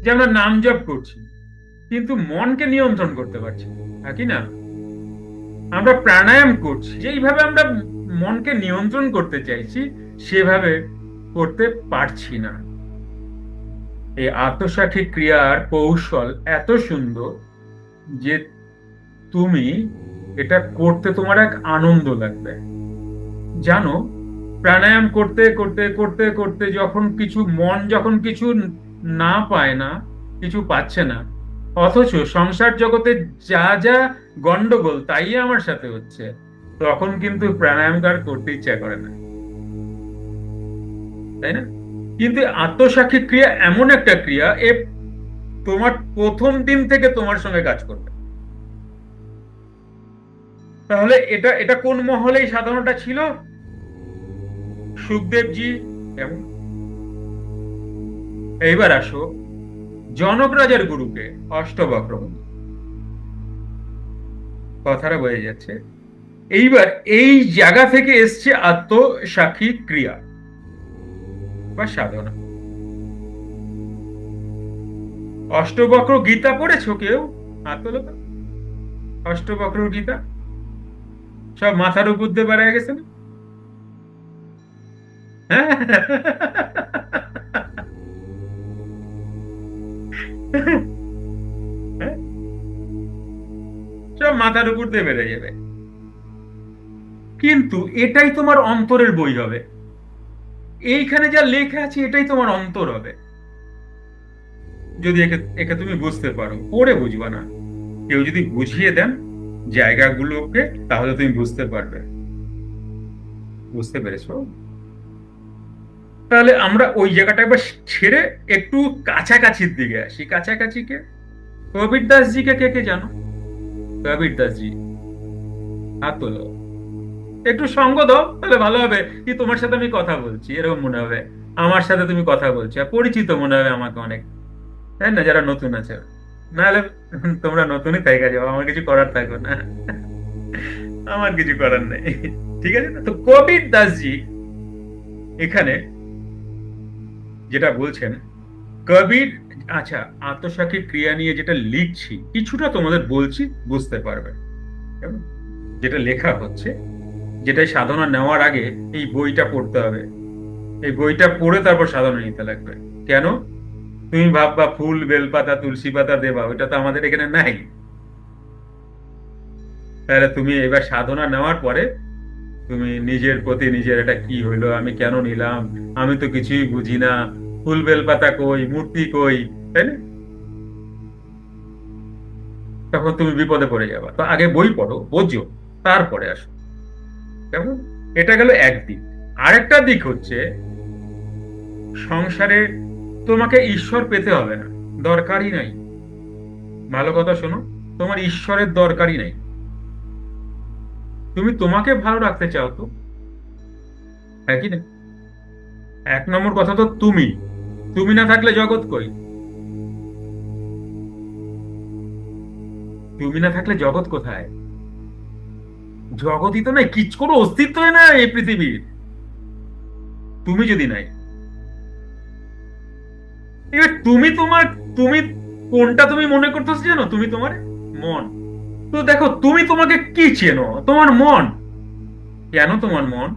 যে আমরা নাম জপ করছি কিন্তু মনকে নিয়ন্ত্রণ করতে পারছি না, কি না? আমরা প্রাণায়াম করছি, যেইভাবে আমরা মনকে নিয়ন্ত্রণ করতে চাইছি সেভাবে করতে পারছি না। এই আত্মসাক্ষী ক্রিয়ার কৌশল এত সুন্দর যে তুমি এটা করতে তোমার এক আনন্দ লাগবে। জানো, প্রাণায়াম করতে করতে করতে করতে যখন যখন কিছু না পায় না, কিছু পাচ্ছে না, অথচ সংসার জগতে যা যা গন্ডগোল তাই আমার সাথে হচ্ছে, তখন কিন্তু প্রাণায়াম আর করতে ইচ্ছা করে না, তাই না? কিন্তু আত্মসাক্ষী ক্রিয়া এমন একটা ক্রিয়া, তোমার প্রথম দিন থেকে তোমার সঙ্গে কাজ করবে। তাহলে এটা এটা কোন মহলে এই সাধনাটা ছিল? সুখদেবজি কেমন? এইবার আসো জনক রাজার গুরুকে, অষ্টবক্র। কথাটা বোঝা যাচ্ছে? এইবার এই জায়গা থেকে এসছে আত্মসাক্ষী ক্রিয়া বা সাধনা। অষ্টবক্র গীতা পড়েছো কেউ? হাত তোলো তো। অষ্টবক্র গীতা সব মাথার উপর দিয়ে বেড়ে গেছে না? হ্যাঁ। হ্যাঁ? সব মাথার উপর দিয়ে বেড়ে যাবে, কিন্তু এটাই তোমার অন্তরের বই হবে। এইখানে যা লেখা আছে এটাই তোমার অন্তর হবে, যদি একে একে তুমি বুঝতে পারো। পড়ে বুঝবা না, কেউ যদি বুঝিয়ে দেন জায়গাগুলোকে, তাহলে তুমি বুঝতে পারবে। বুঝতে পেরেছো? তাহলে আমরা ওই জায়গাটা একবার ছেড়ে একটু কাছাকাছির দিকে আসি। কাছাকাছি কে? কবির দাসজিকে কে কে জানো? কবির দাসজি, হাত তোলো। একটু সঙ্গ দাও, তাহলে ভালো হবে। কি তোমার সাথে আমি কথা বলছি এরকম মনে হবে, আমার সাথে তুমি কথা বলছো, আর পরিচিত মনে হবে আমাকে অনেক, তাই না? যারা নতুন আছে, নাহলে তোমরা নতুনই থেকে যাও, আমার কিছু করার থাকবে না। আমার কিছু করার নেই। ঠিক আছে না? তো কবির দাসজি এখানে যেটা বলছেন, কবির, আচ্ছা, আত্মসাক্ষী ক্রিয়া নিয়ে যেটা লিখছি কিছুটা তোমাদের বলছি, বুঝতে পারবে কেমন? যেটা লেখা হচ্ছে, যেটা সাধনা নেওয়ার আগে এই বইটা পড়তে হবে। এই বইটা পড়ে তারপর সাধনা নিতে লাগবে। কেন? তুমি ভাববা ফুল বেলপাতা তুলসী পাতা দেবা, ওইটা তো আমাদের এখানে নাই। তাহলে তুমি এবার সাধনা নেওয়ার পরে তুমি নিজের প্রতি নিজের, এটা কি হইলো, আমি কেন নিলাম, আমি তো কিছুই বুঝি না, ফুল বেলপাতা কই, মূর্তি কই, তাই না? তখন তুমি বিপদে পড়ে যাবা। তো আগে বই পড়ো, বোঝো, তারপরে আসো। কেমন? এটা গেল একদিক। আরেকটা দিক হচ্ছে, সংসারে তোমাকে ঈশ্বর পেতে হবে না, দরকারই নাই। ভালো কথা শোনো, তোমার ঈশ্বরের দরকারই নাই। তুমি তোমাকে ভালো রাখতে চাও তো, হ্যাঁ কি না? এক নম্বর কথা তো তুমি, তুমি না থাকলে জগৎ কই? তুমি না থাকলে জগৎ কোথায়? জগৎই তো নাই, কিছু কোনো অস্তিত্বই নাই এই পৃথিবীর, তুমি যদি নাই। এবার তুমি কোনটা তুমি মনে করতেছো জানো? তুমি তোমার মন। তো দেখো, তুমি তোমাকে কি চেনো? তোমার মন। কেন তোমার মন?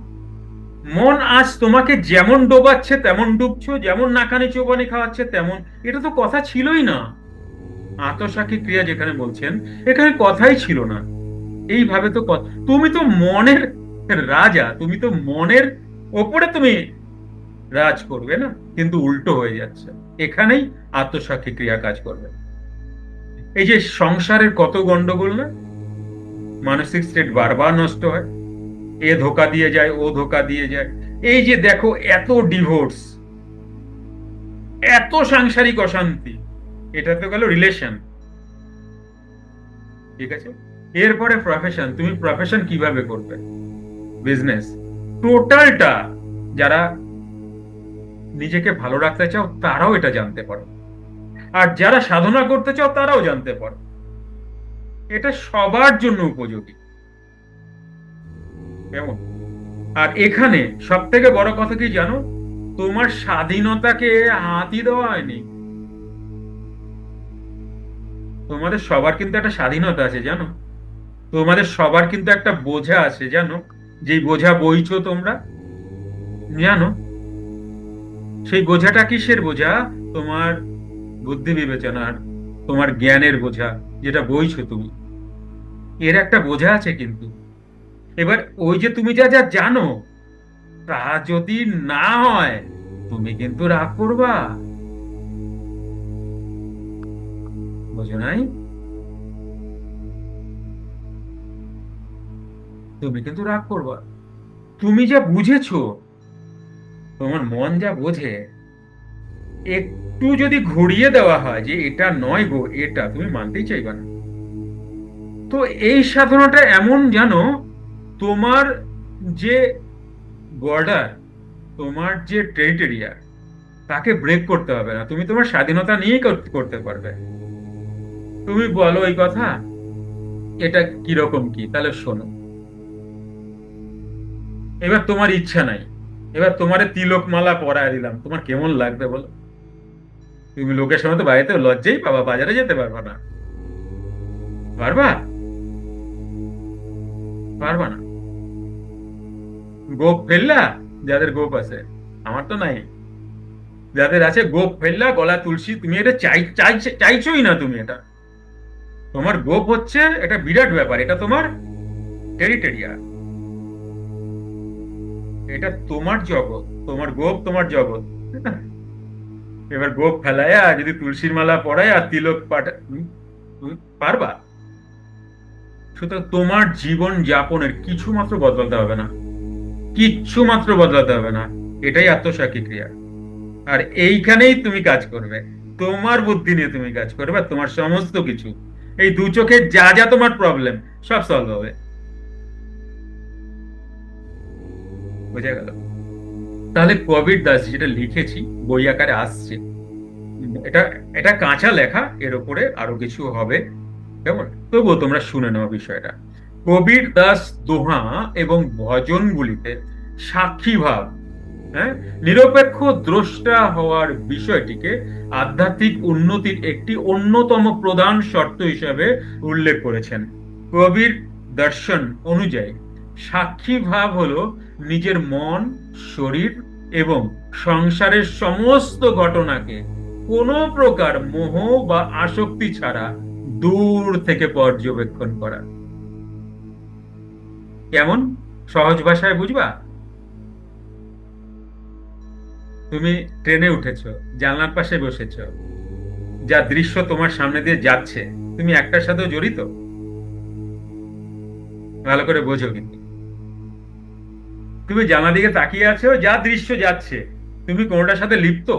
মন আজ তোমাকে যেমন ডোবাচ্ছে তেমন ডুবছো, যেমন নাকানি চোবানি খাওয়াচ্ছে তেমন। এটা তো কথা ছিলই না। আতসাক্ষী ক্রিয়া যেখানে বলছেন, এখানে কথাই ছিল না। এইভাবে তো তুমি তো মনের রাজা, তুমি তো মনের ওপরে তুমি রাজ করবে না, কিন্তু উল্টো হয়ে যাচ্ছে। এখানেই আত্মসাক্ষী ক্রিয়া কাজ করবে। এই যে সংসারের কত গন্ডগোল না, মানসিক স্টেট বারবার নষ্ট হয়, এ ধোকা দিয়ে যায়, ও ধোকা দিয়ে যায়। এই যে দেখো, এত ডিভোর্স, এত সাংসারিক অশান্তি, এটা তো গেল রিলেশন। ঠিক আছে, এরপরে প্রফেশন, তুমি প্রফেশন কিভাবে করবে, বিজনেস, টোটালটা। যারা নিজেকে ভালো রাখতে চাও তারাও এটা জানতে পারো, আর যারা সাধনা করতে চাও তারাও জানতে পারো। এটা সবার জন্য উপযোগী। কেমন? আর এখানে সব থেকে বড় কথা কি জানো? তোমার স্বাধীনতাকে হাতই দেওয়া হয়নি। তোমাদের সবার কিন্তু একটা স্বাধীনতা আছে জানো। তোমাদের সবার কিন্তু একটা বোঝা আছে জানো, যেই বোঝা বইছো তোমরা, জানো? সেই বোঝাটা কিসের বোঝা? তোমার বুদ্ধি বিবেচনার, তোমার জ্ঞানের বোঝা, যেটা বইছো তুমি। এর একটা বোঝা আছে কিন্তু। এবার ওই যে তুমি যা যা জানো, তা যদি না হয়, তুমি কিন্তু রাগ করবা। বোঝো নাই? তুমি কিন্তু রাগ করবা। তুমি যা বুঝেছো, তোমার মন যা বোঝে, একটু যদি ঘুরিয়ে দেওয়া হয় যে এটা নয় গো, এটা, তুমি মানতেই চাইবা না। তো এই সাধনাটা এমন জানো, তোমার যে বর্ডার, তোমার যে টেরিটেরিয়া, তাকে ব্রেক করতে হবে না, তুমি তোমার স্বাধীনতা নিয়েই করতে পারবে। তুমি বলো এই কথা, এটা কিরকম কি, তাহলে শোনো। এবার তোমার ইচ্ছা নাই, এবার তোমারে তিলক মালা পরায় দিলাম, তোমার কেমন লাগবে বলো? তুমি লোকের সামনে তো বাড়িতে লজ্জাই পাবা, বাজারে যেতে পারবা না। পারবা? পারবা না। গোপ ফেললা, যাদের গোপ আছে, আমার তো নাই, যাদের আছে গোপ ফেললা, গলা তুলসী, তুমি এটা চাইছোই না তুমি এটা। তোমার গোপ হচ্ছে এটা বিরাট ব্যাপার, এটা তোমার টেরিটেরিয়া, এটা তোমার জগৎ, তোমার গোপ তোমার জগৎ। এবার গোপ ফেলায়া যদি তুলসীর মালা পরায় আর তিলক তুমি পারবা? সুতরাং তোমার জীবন যাপনের কিছু মাত্র বদলাতে হবে না, কিচ্ছু মাত্র বদলাতে হবে না। এটাই আত্মসাক্ষী ক্রিয়া। আর এইখানেই তুমি কাজ করবে, তোমার বুদ্ধি নিয়ে তুমি কাজ করবে, আর তোমার সমস্ত কিছু, এই দু চোখে যা যা তোমার প্রবলেম, সব সলভ হবে। বোঝা গেল? তাহলে কবির দাস যেটা লিখেছি, বই আকারে আসছে, এটা এটা কাঁচা লেখা, এর উপরে আরো কিছু হবে, কেমন? তবুও তোমরা শুনে নাও বিষয়টা। কবির দাস দোহা এবং ভজনগুলিতে সাক্ষী ভাব, হ্যাঁ, নিরপেক্ষ দ্রষ্টা হওয়ার বিষয়টিকে আধ্যাত্মিক উন্নতির একটি অন্যতম প্রধান শর্ত হিসাবে উল্লেখ করেছেন। কবির দর্শন অনুযায়ী সাক্ষী ভাব হলো নিজের মন, শরীর এবং সংসারের সমস্ত ঘটনাকে কোনো প্রকার মোহ বা আসক্তি ছাড়া দূর থেকে পর্যবেক্ষণ করা। কেমন? সহজ ভাষায় বুঝবা? তুমি ট্রেনে উঠেছো, জানলার পাশে বসেছো, যা দৃশ্য তোমার সামনে দিয়ে যাচ্ছে, তুমি একটার সাথে জড়িত? ভালো করে বোঝো কিন্তু। তুমি জানলা দিকে তাকিয়ে আছো, যা দৃশ্য যাচ্ছে, তুমি কোনোটার সাথে লিপ্ত?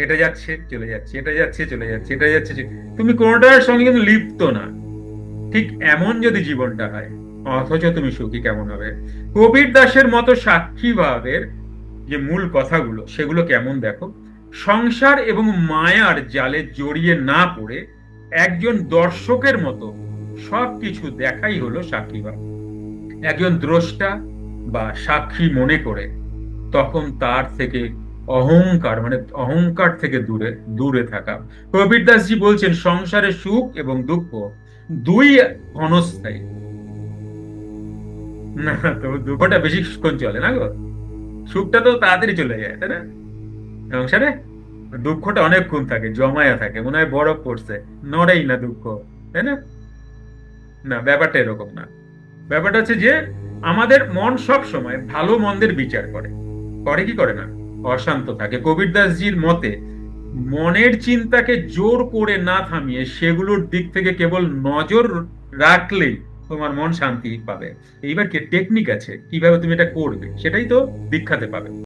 এটা যাচ্ছে চলে যাচ্ছে, এটা যাচ্ছে চলে যাচ্ছে, এটা যাচ্ছে তুমি কোনোটার সঙ্গে কিন্তু লিপ্ত না। ঠিক এমন যদি জীবনটা হয়, অথচ তুমি সুখী, কেমন হবে? কবির দাসের মতো সাক্ষী ভাবের যে মূল কথাগুলো, সেগুলো কেমন দেখো। সংসার এবং মায়ার জালে জড়িয়ে না পড়ে একজন দর্শকের মতো সবকিছু দেখাই হলো সাক্ষীভাব। একজন দ্রষ্টা বা সাক্ষী মনে করে তখন তার থেকে অহংকার, মানে অহংকার থেকে দূরে দূরে থাকা। কবির দাসজি বলছেন সংসারে সুখ এবং দুঃখ দুই ক্ষণস্থায়ী। না, তো দুঃখটা বেশিক্ষণ চলে না গো, সুখটা তো তাড়াতাড়ি চলে যায়, তাই না? সংসারে দুঃখটা অনেকক্ষণ থাকে, জমায়া থাকে, মনে হয় বরফ পড়ছে, নড়েই না দুঃখ, তাই না? না, ব্যাপারটা এরকম না। ব্যাপারটা হচ্ছে যে আমাদের মন সব সময় ভালো মন্দের বিচার করে, করে কি করে না? অশান্ত থাকে। কবির দাসজির মতে মনের চিন্তাকে জোর করে না থামিয়ে সেগুলোর দিক থেকে কেবল নজর রাখলেই তোমার মন শান্তি পাবে। এইবার কি টেকনিক আছে কিভাবে তুমি এটা করবে, সেটাই তো দীক্ষাতে পাবে।